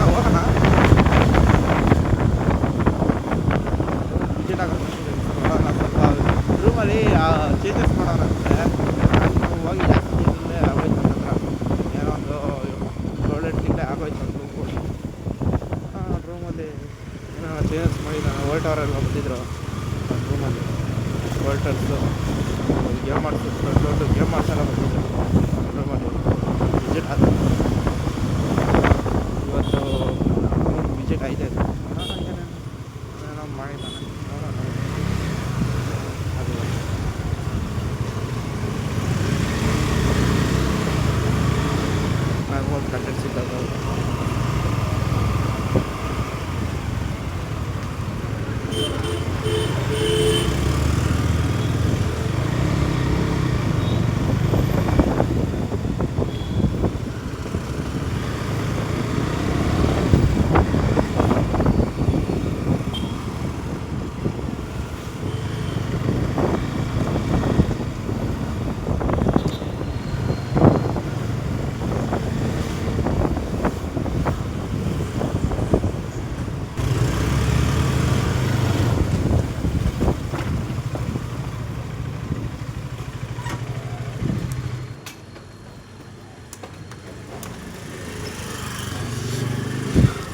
ಹೋಗೋಣ ವಿಸಿಟ್ ಆಗೋಣ, ಸ್ವಲ್ಪ ರೂಮಲ್ಲಿ ಚೇಂಜಸ್ ಮಾಡೋಣ ಅಂದರೆ. ನಾನು ಹೋಗಿ ಜಾಸ್ತಿ ಇಲ್ಲೇ ಆಗೋಯ್ತು ನನ್ನ ಹತ್ರ, ಏನೋ ಒಂದು 7-8 ತಿಂಗಳೇ ಆಗೋಯ್ತು ನನ್ನ ರೂಮ್ ಹೋಗಿ. ರೂಮಲ್ಲಿ ಏನೋ ಚೇಂಜಸ್ ಮಾಡಿ, ನಾನು ವರ್ಲ್ಡ್ ಅವರೆಲ್ಲ ಬಂದಿದ್ರು ನನ್ನ ರೂಮಲ್ಲಿ. ವರ್ಲ್ಟರ್ಸು ಗೇಮ್ ಆಡ್ಸೋದು, ದೊಡ್ಡ ಗೇಮ್ ಆಡ್ಸೋಲ್ಲ ಬಂದಿದ್ರು ನನ್ನ ರೂಮಲ್ಲಿ. ವಿಸಿಟ್ ಆದ ಇವತ್ತು ವಿಸಿಟ್ ಆಯ್ತಾ ಇದೆ ಏನೋ ಮಾಡಿದ್ದಾನೆ ನೋಡೋಣ ಅದು ಒಂದು ಕಂಟೆಂಟ್ ಸಿಗ್ತದೆ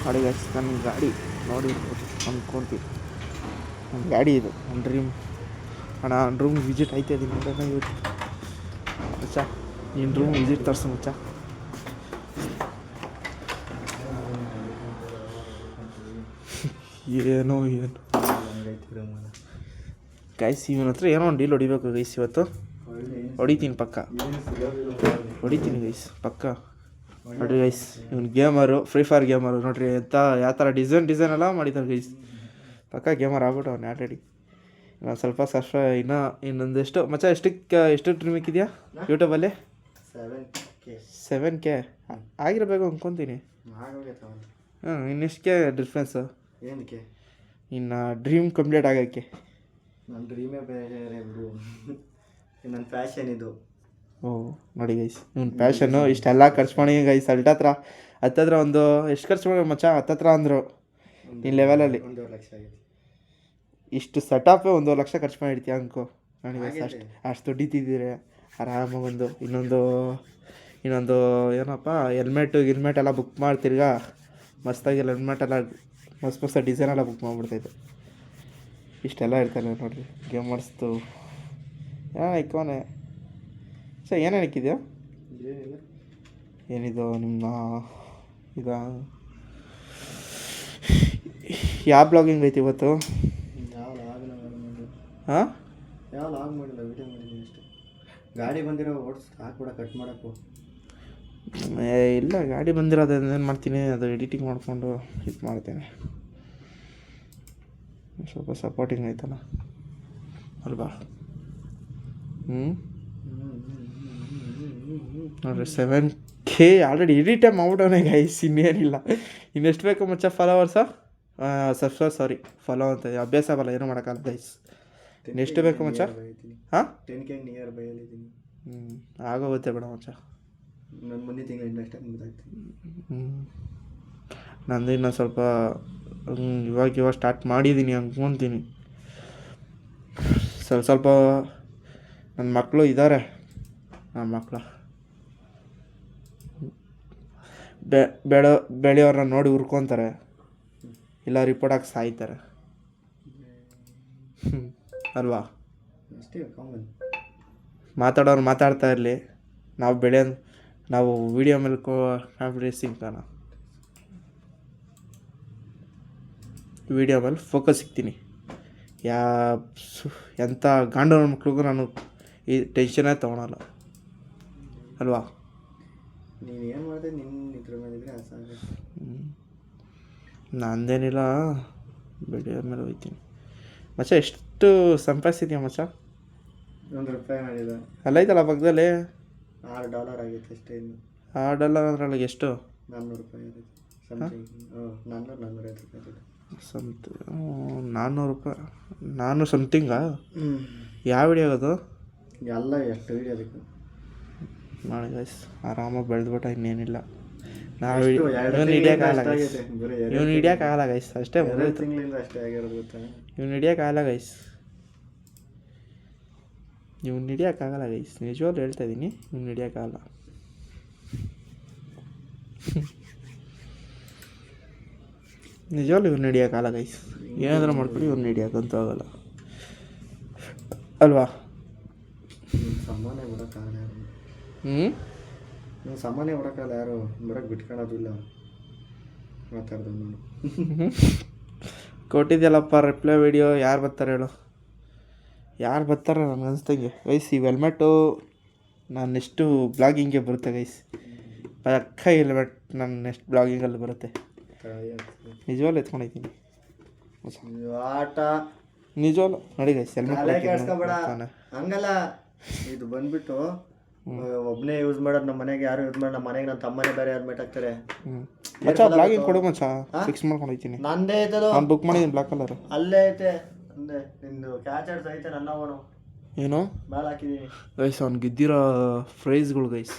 ಗಾಡಿ ಗೈಸ್ ನನ್ನ ಗಾಡಿ ನೋಡಿ ಅಂದ್ಕೊಂತೀವಿ ನನ್ನ ಗಾಡಿ ಇದು ನನ್ನ ಡ್ರೀಮ್ ಅಣ್ಣ ನನ್ನ ರೂಮ್ ವಿಸಿಟ್ ಆಯ್ತಾ ಇದೀನಿ ನೋಡೋಣ ಇವತ್ತು ಮಚ್ಚ ನಿನ್ನ ರೂಮ್ ವಿಸಿಟ್ ತರ್ಸು ಮಚ್ಚ ಏನೋ ಏನು ಗೈಸ್ ಇವನ ಹತ್ರ ಏನೋ ಒಂದು ಡೀಲ್ ಹೊಡಿಬೇಕು ಗೈಸ್ ಇವತ್ತು ಹೊಡಿತೀನಿ ಪಕ್ಕ ಹೊಡಿತೀನಿ ಗೈಸ್ ಪಕ್ಕ ನೋಡಿರಿ ಗೈಸ್ ಇವ್ನು ಗೇಮರು ಫ್ರೀ ಫೈರ್ ಗೇಮರು ನೋಡಿರಿ ಎಂಥ ಯಾವ ಥರ ಡಿಸೈನ್ ಎಲ್ಲ ಮಾಡಿದ್ದಾರೆ ಗೈಸ್ ಪಕ್ಕ ಗೇಮರ್ ಆಗ್ಬಿಟ್ಟು ಅವ್ನು ಆಲ್ರೆಡಿ ನಾನು ಸ್ವಲ್ಪ ಇನ್ನೊಂದು ಎಷ್ಟು ಮಚ್ಚ ಎಷ್ಟು ಟ್ರಿಮಿಕ್ ಇದೆಯಾ ಯೂಟ್ಯೂಬಲ್ಲಿ 7K ಆಗಿರಬೇಕು ಅಂದ್ಕೊತೀನಿ ಇನ್ನೆಷ್ಟಕ್ಕೆ ಡಿಫ್ರೆನ್ಸು ಏನಕ್ಕೆ ಇನ್ನು ಡ್ರೀಮ್ ಕಂಪ್ಲೀಟ್ ಆಗೋಕ್ಕೆ ನನ್ನ ಡ್ರೀಮೇ ಬೇರೆ ಬಿಡು ನನ್ನ ಫ್ಯಾಷನ್ ಇದು ನೋಡಿ ಗೈಸ್ ಇವ್ನ ಪ್ಯಾಷನ್ನು ಇಷ್ಟೆಲ್ಲ ಖರ್ಚು ಮಾಡಿ ಗೈಸ್ ಹತ್ತತ್ರ ಒಂದು ಎಷ್ಟು ಖರ್ಚು ಮಾಡಿ ಮಚ್ಚ ಹತ್ತತ್ರ ಅಂದರು ಈ ಲೆವೆಲಲ್ಲಿ 1.5 ಲಕ್ಷ ಆಗಿದೆ ಇಷ್ಟು ಸೆಟಪೇ 1.5 ಲಕ್ಷ ಖರ್ಚು ಮಾಡಿರ್ತೀಯ ಅಂಕೋ ನೋಡಿ ಗೈಸ್ ಅಷ್ಟು ದುಡ್ಡಿತಿದ್ದೀರಿ ಆರಾಮಾಗಿ ಇನ್ನೊಂದು ಏನಪ್ಪ ಹೆಲ್ಮೆಟ್ ಎಲ್ಲ ಬುಕ್ ಮಾಡ್ತಿರ್ಗ ಮಸ್ತಾಗಿ ಹೆಲ್ಮೆಟ್ ಎಲ್ಲ ಮಸ್ತ್ ಡಿಸೈನ್ ಎಲ್ಲ ಬುಕ್ ಮಾಡಿಬಿಡ್ತೈತೆ ಇಷ್ಟೆಲ್ಲ ಇರ್ತಾರೆ ನೋಡಿರಿ ಗೇಮರ್ಸ್ದು ಐಕೋನೆ ಸರ್ ಏನೇನು ಹಾಕಿದ್ಯಾ ಏನಿದು ನಿಮ್ಮ ಈಗ ಯಾವ ಬ್ಲಾಗಿಂಗ್ ಐತಿ ಇವತ್ತು ಹಾಂ ಯಾವ ಲಾಗ್ ಮಾಡಿಲ್ಲ ವಿಡಿಯೋ ಮಾಡಿದ್ದೀನಿ ಅಷ್ಟೇ ಗಾಡಿ ಬಂದಿರೋ ಹಾಕ್ಬಿಡ ಕಟ್ ಮಾಡೋಕ್ಕೂ ಇಲ್ಲ ಗಾಡಿ ಬಂದಿರೋದು ಏನು ಮಾಡ್ತೀನಿ ಅದು ಎಡಿಟಿಂಗ್ ಮಾಡಿಕೊಂಡು ಇದು ಮಾಡ್ತೇನೆ ಸ್ವಲ್ಪ ಸಪೋರ್ಟಿಂಗ್ ಐತಲ್ಲ ಅಲ್ವಾ ನೋಡ್ರಿ 7K ಆಲ್ರೆಡಿ ಎಡಿಟೇ ಮಾಡ್ಬಿಟ್ಟವನೇ ಗೈಸ್ ಇನ್ನೇನಿಲ್ಲ ಇನ್ನೆಷ್ಟು ಬೇಕು ಮಚ್ಚ ಫಾಲೋವರ್ಸಾ ಸಬ್ಸ್ಕ್ರೈಬ್ ಸಾರಿ ಫಾಲೋ ಅಂತ ಅಭ್ಯಾಸ ಆಗಲ್ಲ ಏನೂ ಮಾಡೋಕ್ಕಲ್ಲ ಗೈಸ್ ಇನ್ನೆಷ್ಟು ಬೇಕು ಮಚ್ಚ ಹಾಂ 10K ನಿಯರ್ ಬೈ ಅಲ್ಲಿದ್ದೀನಿ ಆಗೋಗುತ್ತೆ ಬೇಡ ಮಚ್ಚ ನನ್ನ ಮುಂದಿನ ತಿಂಗಳು ಇನ್ವೆಸ್ಟ್ ಆಗ್ಬಿಡ್ತಾಯ್ತು ನಂದು ಇನ್ನೂ ಸ್ವಲ್ಪ ಇವಾಗ ಸ್ಟಾರ್ಟ್ ಮಾಡಿದ್ದೀನಿ ಅಂದ್ಕೊತೀನಿ ಸ್ವಲ್ಪ ನನ್ನ ಮಕ್ಕಳು ಇದ್ದಾರೆ ನನ್ನ ಮಕ್ಕಳು ಬೆಳೆಯೋರನ್ನ ನೋಡಿ ಹುರ್ಕೊತಾರೆ ಇಲ್ಲ ರಿಪೋರ್ಟ್ ಹಾಕಿ ಸಾಯ್ತಾರೆ ಅಲ್ವಾ ಅಷ್ಟೇ ಕಾಮನ್ ಮಾತಾಡೋರು ಮಾತಾಡ್ತಾ ಇರಲಿ ನಾವು ವೀಡಿಯೋ ಮೇಲೆ ಕಾನ್ಫಿಡೆನ್ಸ್ ಸಿಗ್ತಾನ ವೀಡಿಯೋ ಮೇಲೆ ಫೋಕಸ್ ಸಿಗ್ತೀನಿ ಎಂಥ ಗಾಂಡೋರ ಮಕ್ಳಿಗೂ ನಾನು ಈ ಟೆನ್ಷನೇ ತೊಗೊಳಲ್ಲ ಅಲ್ವಾ ನೀನು ಏನು ಮಾಡಿದೆ ನಿನ್ನ ಇದ್ರ ಮೇಲಿದ್ರೆ ಸಾಕು ನಂದೇನಿಲ್ಲ ವಿಡಿಯೋ ಮೇಲೆ ಹೋಗ್ತೀನಿ ಮಚ್ಚ ಎಷ್ಟು ಸಂಪಾದಿಸಿದ್ಯಾ ಮಚ್ಚ $1 ಮಾಡಿದ ಅಲ್ಲ ಐತಲ್ಲ ಪಕ್ಕದಲ್ಲಿ $6 ಆಗಿತ್ತು ಅಷ್ಟೇ ಇನ್ನು $6 ಅಂದ್ರಲ್ಲ ಎಷ್ಟು $400 ಆಗಿದೆ ಸಮಥಿಂಗ್ 400-450 ರೂಪಾಯಿ $400 ಸಮಥಿಂಗಾ ಯಾವ ವಿಡಿಯೋ ಆಗೋದು ಎಲ್ಲ ಎಷ್ಟು ವಿಡಿಯೋ ಅದಕ್ಕೆ ಮಾಡಿ ಗೈಸ್ ಆರಾಮಾಗಿ ಬೆಳೆದ್ಬಿಟ್ಟ ಇನ್ನೇನಿಲ್ಲ ನಾವು ಇವ್ನು ಹಿಡಿಯೋಕ್ಕಾಗಲ್ಲ ಗೈಸ್ ಅಷ್ಟೇ ತಿಂಗಳಿಂದ ಅಷ್ಟೇ ಆಗಿರೋದು ಗೊತ್ತಾ ಇವ್ನು ಹಿಡಿಯೋಕ್ಕಾಗಲ್ಲ ಗೈಸ್ ನಿಜವಾಗ್ಲೂ ಹೇಳ್ತಾ ಇದ್ದೀನಿ ಇವ್ನು ಹಿಡಿಯೋಕ್ಕಾಗಲ್ಲ ನಿಜವಾಗ್ಲೂ ಇವ್ನು ಹಿಡಿಯೋಕ್ಕಾಗಲ್ಲ ಗೈಸ್ ಏನಾದರೂ ಮಾಡ್ಕೊಳ್ಳಿ ಇವ್ನು ಹಿಡಿಯೋಕ್ಕಂತೂ ಆಗಲ್ಲ ಅಲ್ವಾ ಸಂಬಂಧ ಬಿಡೋಕ್ಕಾಗಲ್ಲ ನೀವು ಸಾಮಾನ್ಯ ಬರೋಕ್ಕಲ್ಲ, ಯಾರು ಬರೋಕ್ಕೆ ಬಿಟ್ಕೊಳೋದು ಇಲ್ಲ ಮಾತಾಡ್ದೆ ನಾನು. ಕೊಟ್ಟಿದ್ಯಲ್ಲಪ್ಪ ರಿಪ್ಲೈ ವಿಡಿಯೋ. ಯಾರು ಬರ್ತಾರೆ ಹೇಳು, ಯಾರು ಬರ್ತಾರೆ ನನಗೆ ಅನಿಸ್ದಂಗೆ ಗೈಸ್. ಈ ಹೆಲ್ಮೆಟು ನಾನು ನೆಕ್ಸ್ಟು ಬ್ಲಾಗಿಂಗ್ಗೆ ಬರುತ್ತೆ ಗೈಸ್. ಪಕ್ಕ ಹೆಲ್ಮೆಟ್ ನಾನು ನೆಕ್ಸ್ಟ್ ಬ್ಲಾಗಿಂಗಲ್ಲಿ ಬರುತ್ತೆ. ನಿಜವಾಗ್ಲೂ ಎತ್ಕೊಂಡಿದ್ದೀನಿ ಆಟ ನಿಜವಾಗ್ಲೂ ನೋಡಿ ಗೈಸ್. ತಲೆ ಕೆಡ್ಸ್ಕೊಬೇಡ. ಹೆಲ್ಮೆಟ್ ಹಂಗಲ್ಲ, ಇದು ಬಂದ್ಬಿಟ್ಟು ಒಬ್ಬನೇ ಯೂಸ್ ಮಾಡೋದು. ನಮ್ಮ ಮನೆಗೆ ಯಾರು ಯೂಸ್ ಮಾಡಿ, ನಮ್ಮ ಮನೆಗೆ ನನ್ನ ತಮ್ಮನೇ ಬೇರೆ ಹೆಲ್ಮೆಟ್ ಹಾಕ್ತಾರೆ. ಮಚ್ಚ ಬ್ಲಾಗಿಂಗ್ ಕೊಡು ಮಚ್ಚ, ಫಿಕ್ಸ್ ಮಾಡ್ಕೊಂಡು ಹೋಗ್ತೀನಿ. ನಂದೇ ಐತದು, ನಾನು ಬುಕ್ ಮಾಡಿದ್ದೀನಿ ಬ್ಲಾಕ್ ಕಲರ್. ಅಲ್ಲೇ ಐತೆ ಅಂದೆ. ನಿಂದು ಕ್ಯಾಚರ್ಸ್ ಐತೆ ನನ್ನ ಅವನು ಏನು ಮೇಲೆ ಹಾಕಿದ್ದೀನಿ ಗೈಸ್. ಅವ್ನು ಗೆದ್ದಿರೋ ಪ್ರೈಸ್ಗಳು ಗೈಸ್,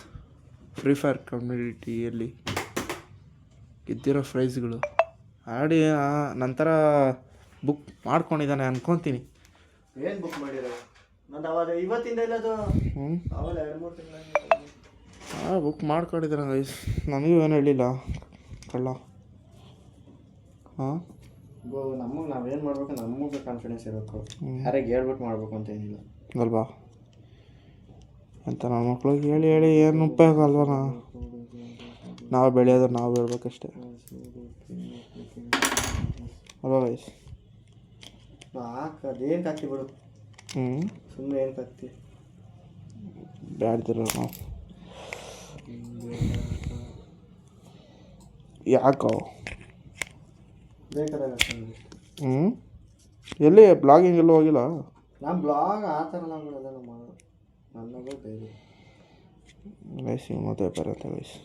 ಫ್ರೀ ಫೈರ್ ಕಮ್ಯುನಿಟಿಯಲ್ಲಿ ಗೆದ್ದಿರೋ ಪ್ರೈಸ್ಗಳು ಆಡಿ ನಂತರ ಬುಕ್ ಮಾಡ್ಕೊಂಡಿದ್ದಾನೆ ಅನ್ಕೊತೀನಿ. ಏನು ಬುಕ್ ಮಾಡಿರೋ? ನಂದು ಅವಾಗ ಇವತ್ತಿಂದ ಇಲ್ಲದು, ಅವಾಗ 2-3 ತಿಂಗಳ ಬುಕ್ ಮಾಡ್ಕೊಂಡಿದ್ದಾನೆ ಗೈಸ್. ನನಗೂ ಏನು ಹೇಳಿಲ್ಲ ಕಳ್ಳ. ಹಾಂ ನಮಗೆ ನಾವೇನು ಮಾಡ್ಬೇಕು, ನಮಗೆ ಕಾನ್ಫಿಡೆನ್ಸ್ ಇರಬೇಕು. ಯಾರಿಗೆ ಹೇಳ್ಬಿಟ್ಟು ಮಾಡ್ಬೇಕು ಅಂತ ಏನಿಲ್ಲ ಅಲ್ವಾ? ಅಂತ ನನ್ನ ಮಕ್ಳಿಗೆ ಹೇಳಿ ಹೇಳಿ ಏನು ಉಪಯೋಗ ಅಲ್ವಾ? ನಾವು ಬೆಳೆಯೋದು ನಾವು ಹೇಳ್ಬೇಕಷ್ಟೆ ಅಲ್ವಾ ಗೈಸ್? ಅದೇನು ಹಾಕ್ತಿ ಬಿಡು, ಸುಮ್ಮನೆ ಏನು ಹಾಕ್ತಿ ಬ್ಯಾಡ್ದಿರ ನಾವು ಯಾಕೋ ಬೇಕಾದಾಗ ಎಲ್ಲಿ ಬ್ಲಾಗಿಂಗ್ ಎಲ್ಲೂ ಹೋಗಿಲ್ಲ. ನಾನು ಬ್ಲಾಗ್ ಆ ಥರ ನಾವುಗಳೆಲ್ಲ ನಾವು ಮಾಡೋದು ನನ್ನದು ಬೇರೆ ವಯಸ್ಸು ಮತ್ತೆ ಬರುತ್ತೆ ವಯಸ್ಸು.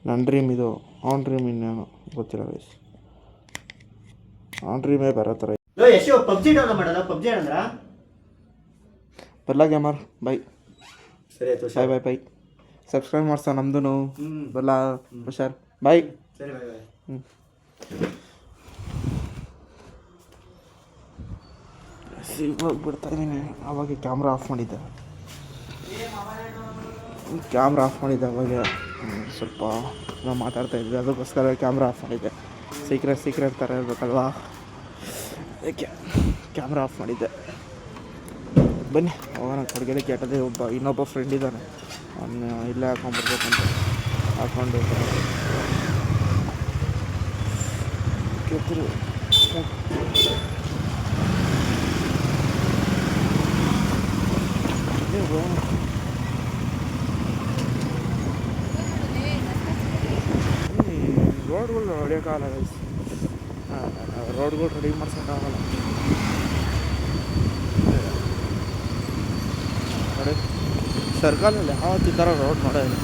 ನನ್ನ ಡ್ರೀಮ್ ಇದು, ಆನ್ ಡ್ರೀಮ್ ಇನ್ನೇನು ಗೊತ್ತಿಲ್ಲ ವಯಸ್ಸು. ಆನ್ ಡ್ರೀಮೇ ಬರೋ ಥರ. ಯಶು ಪಬ್ಜಿ ಡೌನ್ಲೋಡ್ ಮಾಡಲ್ಲ? ಪಬ್ಜಿ ಏನಂದ್ರ ಬರ್ಲ ಗೇಮರ್ ಬೈ. ಸರಿ ಆಯ್ತು, ಬಾಯ್ ಬಾಯ್ ಬಾಯ್. ಸಬ್ಸ್ಕ್ರೈಬ್ ಮಾಡ್ಸೋ ನಮ್ದು ಬರ್ಲ ಹುಷಾರ್. ಬಾಯ್. ಸರಿ ಬಾಯ್ ಬಾಯ್. ಇವಾಗ ಬಿಡ್ತಾ ಇದ್ದೀನಿ. ಆವಾಗ ಕ್ಯಾಮ್ರಾ ಆಫ್ ಮಾಡಿದ್ದೆ, ಅವಾಗ ಸ್ವಲ್ಪ ನಾವು ಮಾತಾಡ್ತಾ ಇದ್ವಿ, ಅದಕ್ಕೋಸ್ಕರ ಕ್ಯಾಮ್ರಾ ಆಫ್ ಮಾಡಿದ್ದೆ. ಸೀಕ್ರೆಟ್ ಥರ ಇರಬೇಕಲ್ವಾ, ಅದಕ್ಕೆ ಕ್ಯಾಮ್ರಾ ಆಫ್ ಮಾಡಿದ್ದೆ. ಬನ್ನಿ ಹೋಗೋಣ ಕೊಡಗೇಲಿ. ಕೆಟ್ಟದೇ ಇನ್ನೊಬ್ಬ ಫ್ರೆಂಡ್ ಇದ್ದಾನೆ, ಅವನು ಇಲ್ಲೇ ಹಾಕೊಂಡ್ಬರ್ಬೇಕಂತ ಹಾಕ್ಕೊಂಡು ಕೆತ್ತರು. ರೋಡ್ಗಳು ಹೊಡಿಯೋಕ್ಕಾಗಲ್ಲ ಗೈಸ್, ರೋಡ್ಗಳು ರೆಡಿ ಮಾಡ್ಸೋಕ್ಕಾಗಲ್ಲ ನೋಡಿ. ಸರ್ಕಲಲ್ಲಿ ಯಾವತ್ತು ಈ ಥರ ರೋಡ್ ಮಾಡೋದು,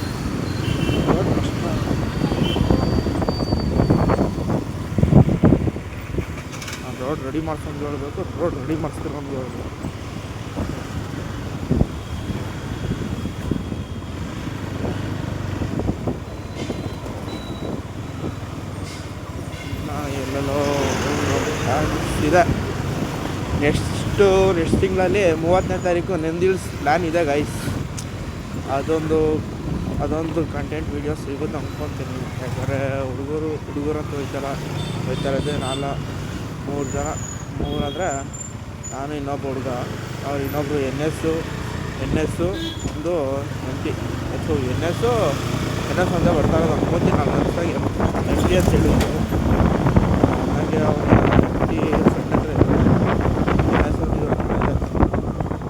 ರೋಡ್ ರೆಡಿ ಮಾಡ್ಸ್ಕೊಂಡು ಹೇಳ್ಬೇಕು, ರೋಡ್ ರೆಡಿ ಮಾಡಿಸ್ಕೊಂಡು ಹೇಳ್ಬೇಕು. ಎಲ್ಲೆಲ್ಲೋ ಇದೆ. ನೆಕ್ಸ್ಟ್ ತಿಂಗಳಲ್ಲಿ 30ನೇ ತಾರೀಕು ನಂದಿಲ್ಸ್ ಪ್ಲ್ಯಾನ್ ಇದೆ ಗೈಸ್. ಅದೊಂದು ಕಂಟೆಂಟ್ ವೀಡಿಯೋ ಸಿಗುತ್ತೆ ಅಂದ್ಕೊತೀನಿ. ಯಾಕಂದರೆ ಹುಡುಗರಂತೂ ಹೋಯ್ತಾರದೆ 3 ಜನ. 3 ಅಂದರೆ ನಾನು ಇನ್ನೊಬ್ಬ ಹುಡುಗ, ಅವ್ರು ಇನ್ನೊಬ್ಬರು ಎನ್ ಎಸ್ಸು ಒಂದು MP. ಎನ್ ಎಸ್ ಒಂದೇ ಬರ್ತಾ ಇರೋದು ಅನ್ಕೋತೀನಿ. ನಾನು ಅನಿಸ್ದಾಗೆ MP ಅಂತ ಹೇಳಿದ್ರು ನನಗೆ. ಅವನು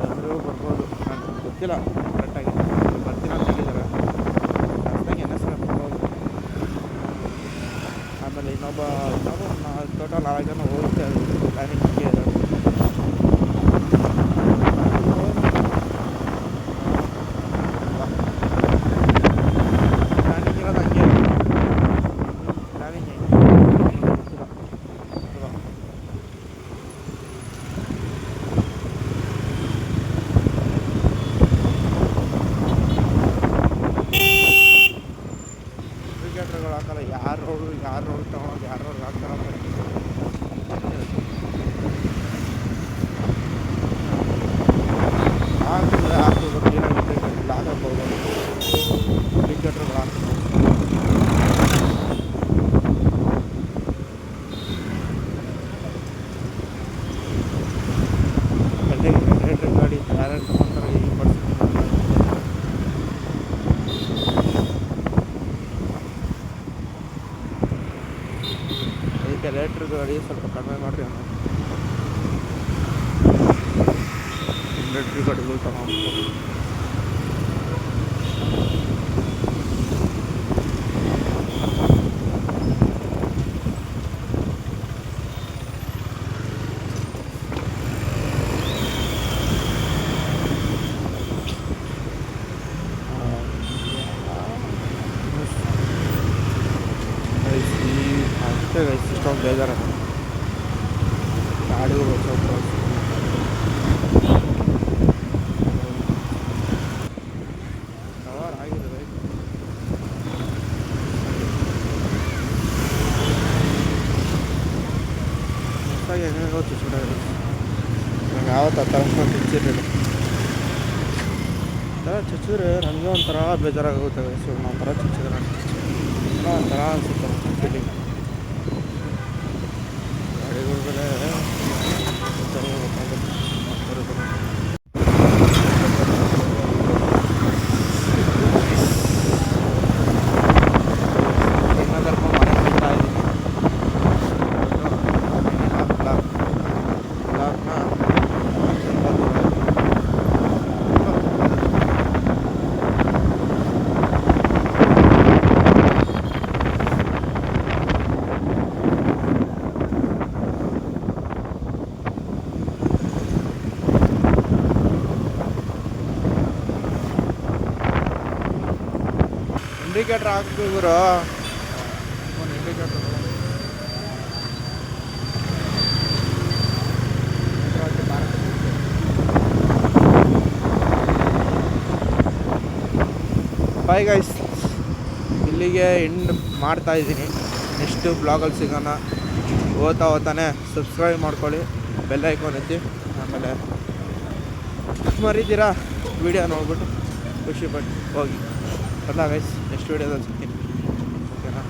ಎಲ್ಲರೂ ಬರ್ಬೋದು, ನನಗೆ ಗೊತ್ತಿಲ್ಲ ಕರೆಕ್ಟಾಗಿ. ಬರ್ತೀನಿ ಅಂತ ಹೇಳಿದ್ದಾರೆ ಅಷ್ಟಾಗಿ ಎನ್ ಎಸ್ ಬರ್ಬೋದು. ಆಮೇಲೆ ಇನ್ನೊಬ್ಬ ಟೋಟಲ್ 4 ಜನ ಹೋಗ್ತಾ ಇರೋದು ಪ್ಲ್ಯಾನಿಂಗ್ ಹಂಗೆ ಇರೋದು. ಕ್ರಿಕೆಟ್ರ್ಗಳು ಹಾಕಲ್ಲ, ಯಾರು ರೋಡ್ ತಗೊಳೋದು, ಯಾರು ರೋಡ್ ಹಾಕ್ತಾರ ಹಾಕೋದು ಕ್ಲೀನಾಗಿ ಹಾಕಬಹುದು. ಕ್ರಿಕೆಟ್ರ್ಗಳು ಹಾಕ್ತಾರೆ. ಗಾಡಿ ಯಾರ್ಯಾರು ತಗೊಂತಾರೆ ಈ ಪರಿಸ್ಥಿತಿ ಎಲೆಕ್ಟ್ರಿಕ್ ಗಾಡಿ ಸ್ವಲ್ಪ ಕಡಿಮೆ ಮಾಡಿರಿ ಅನ್ನೋ ಎಲೆಕ್ಟ್ರಿಕ್ ಗಾಡಿಗಳು ತಗೊಂಡು ಅಷ್ಟೇ ಗೈಸ್ ಇಷ್ಟೊಂದು ಬೇಜಾರ ಗಾಡಿಗಳು ಸ್ವಲ್ಪ ಕವರ್ ಆಗಿದೆ ಗೈಸ್ ಹೊಸದಾಗಿ ಹೆಂಗೋ ಚುಚ್ಚಿಬಿಟ್ಟಾಗಿದೆ ನಂಗೆ ಯಾವತ್ತು ಆ ಥರ ಚುಚ್ಚಿರಲಿಲ್ಲ ಆ ಥರ ಚುಚ್ಚಿದ್ರೆ ನನಗೆ ಒಂಥರ ಬೇಜಾರಾಗುತ್ತೆ ಗೈಸ್ ನಾನು ಒಂಥರ ಚುಚ್ಚಿದ್ರೆ ಒಂಥರ ಅನಿಸುತ್ತೆ ಫೀಲಿಂಗ್ ಗಾಡಿಗಳ ಮೇಲೆ ಗೊತ್ತಾಗುತ್ತೆ ಸ್ವಲ್ಪ ಮನೆ ಬಿಡ್ತಾ ಇದ್ದೀನಿ ಇಂಡಿಕೇಟ್ರ್ ಹಾಕ್ಬೇಕು ಗುರು ಒಂದು ಇಂಡಿಕೇಟ್ರ್ ಬಾಯ್ ಗೈಸ್ ಇಲ್ಲಿಗೆ ಎಂಡ್ ಮಾಡ್ತಾ ಇದ್ದೀನಿ ನೆಕ್ಸ್ಟ್ ಬ್ಲಾಗಲ್ಲಿ ಸಿಗೋಣ ಓದ್ತಾನೆ ಸಬ್ಸ್ಕ್ರೈಬ್ ಮಾಡ್ಕೊಳ್ಳಿ ಬೆಲ್ ಐಕಾನ್ ಎತ್ತಿ ಆಮೇಲೆ ಮರಿತೀರಾ ವಿಡಿಯೋ ನೋಡ್ಬಿಟ್ಟು ಖುಷಿ ಪಟ್ಟು ಹೋಗಿ ಅಲ್ಲ ಗೈಸ್ ನೆಕ್ಸ್ಟ್ ವೀಡಿಯೋದಲ್ಲಿ ಸಿಗ್ತೀನಿ ಓಕೆನಾ